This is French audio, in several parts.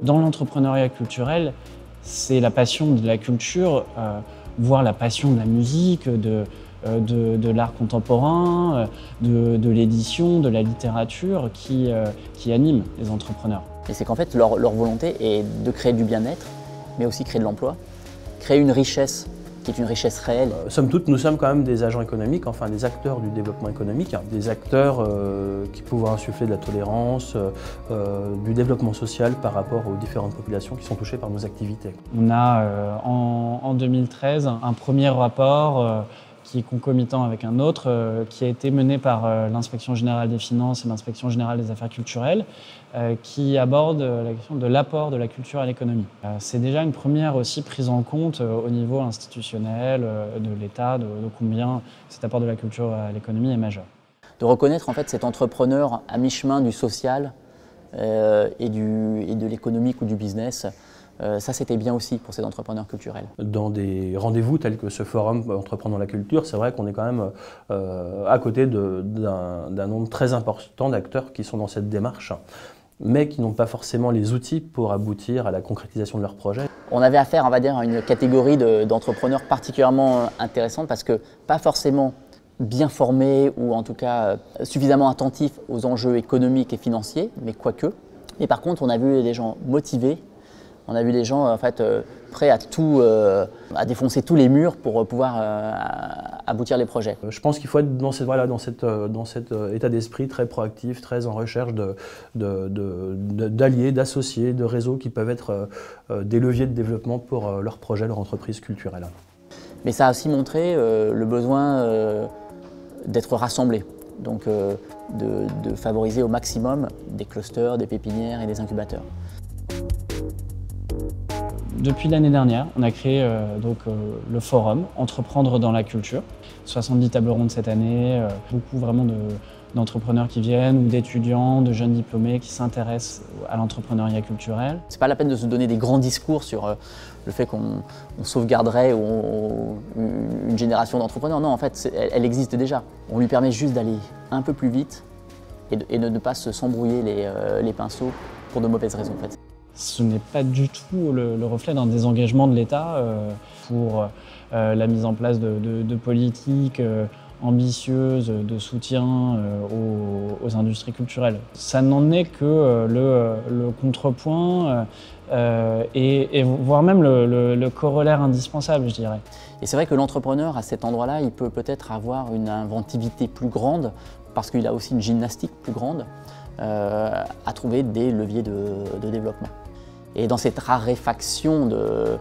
Dans l'entrepreneuriat culturel, c'est la passion de la culture, voire la passion de la musique, de l'art contemporain, de l'édition, de la littérature qui anime les entrepreneurs. Et c'est qu'en fait, leur volonté est de créer du bien-être, mais aussi créer de l'emploi, créer une richesse qui est une richesse réelle. Somme toute, nous sommes quand même des agents économiques, enfin des acteurs du développement économique, des acteurs qui peuvent insuffler de la tolérance, du développement social par rapport aux différentes populations qui sont touchées par nos activités. On a en 2013 un premier rapport qui est concomitant avec un autre, qui a été mené par l'Inspection générale des finances et l'Inspection générale des affaires culturelles, qui aborde la question de l'apport de la culture à l'économie. C'est déjà une première aussi prise en compte au niveau institutionnel de l'État, de combien cet apport de la culture à l'économie est majeur. De reconnaître en fait cet entrepreneur à mi-chemin du social et de l'économique ou du business. Ça, c'était bien aussi pour ces entrepreneurs culturels. Dans des rendez-vous tels que ce forum Entreprendre dans la culture, c'est vrai qu'on est quand même à côté d'un nombre très important d'acteurs qui sont dans cette démarche, mais qui n'ont pas forcément les outils pour aboutir à la concrétisation de leurs projets. On avait affaire, on va dire, à une catégorie d'entrepreneurs particulièrement intéressante parce que pas forcément bien formés ou en tout cas suffisamment attentifs aux enjeux économiques et financiers, mais quoique. Mais par contre, on a vu des gens motivés. On a vu des gens en fait, prêts à défoncer tous les murs pour pouvoir aboutir les projets. Je pense qu'il faut être dans cet état d'esprit très proactif, très en recherche d'alliés, d'associés, de réseaux qui peuvent être des leviers de développement pour leur projet, leur entreprise culturelle. Mais ça a aussi montré le besoin d'être rassemblés, donc de favoriser au maximum des clusters, des pépinières et des incubateurs. Depuis l'année dernière, on a créé le forum Entreprendre dans la culture. 70 tables rondes cette année, beaucoup vraiment d'entrepreneurs qui viennent ou d'étudiants, de jeunes diplômés qui s'intéressent à l'entrepreneuriat culturel. C'est pas la peine de se donner des grands discours sur le fait qu'on sauvegarderait une génération d'entrepreneurs. Non, en fait, elle existe déjà. On lui permet juste d'aller un peu plus vite et de ne pas s'embrouiller les pinceaux pour de mauvaises raisons. En fait. Ce n'est pas du tout le reflet d'un désengagement de l'État pour la mise en place de politiques ambitieuses de soutien aux industries culturelles. Ça n'en est que le contrepoint et voire même le corollaire indispensable, je dirais. Et c'est vrai que l'entrepreneur, à cet endroit-là, il peut peut-être avoir une inventivité plus grande parce qu'il a aussi une gymnastique plus grande à trouver des leviers de développement. Et dans cette raréfaction de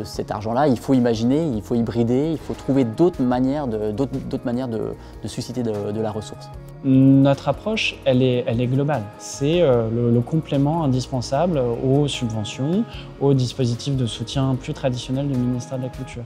cet argent-là, il faut imaginer, il faut hybrider, il faut trouver d'autres manières de susciter de la ressource. Notre approche, elle est globale. C'est le complément indispensable aux subventions, aux dispositifs de soutien plus traditionnels du ministère de la Culture.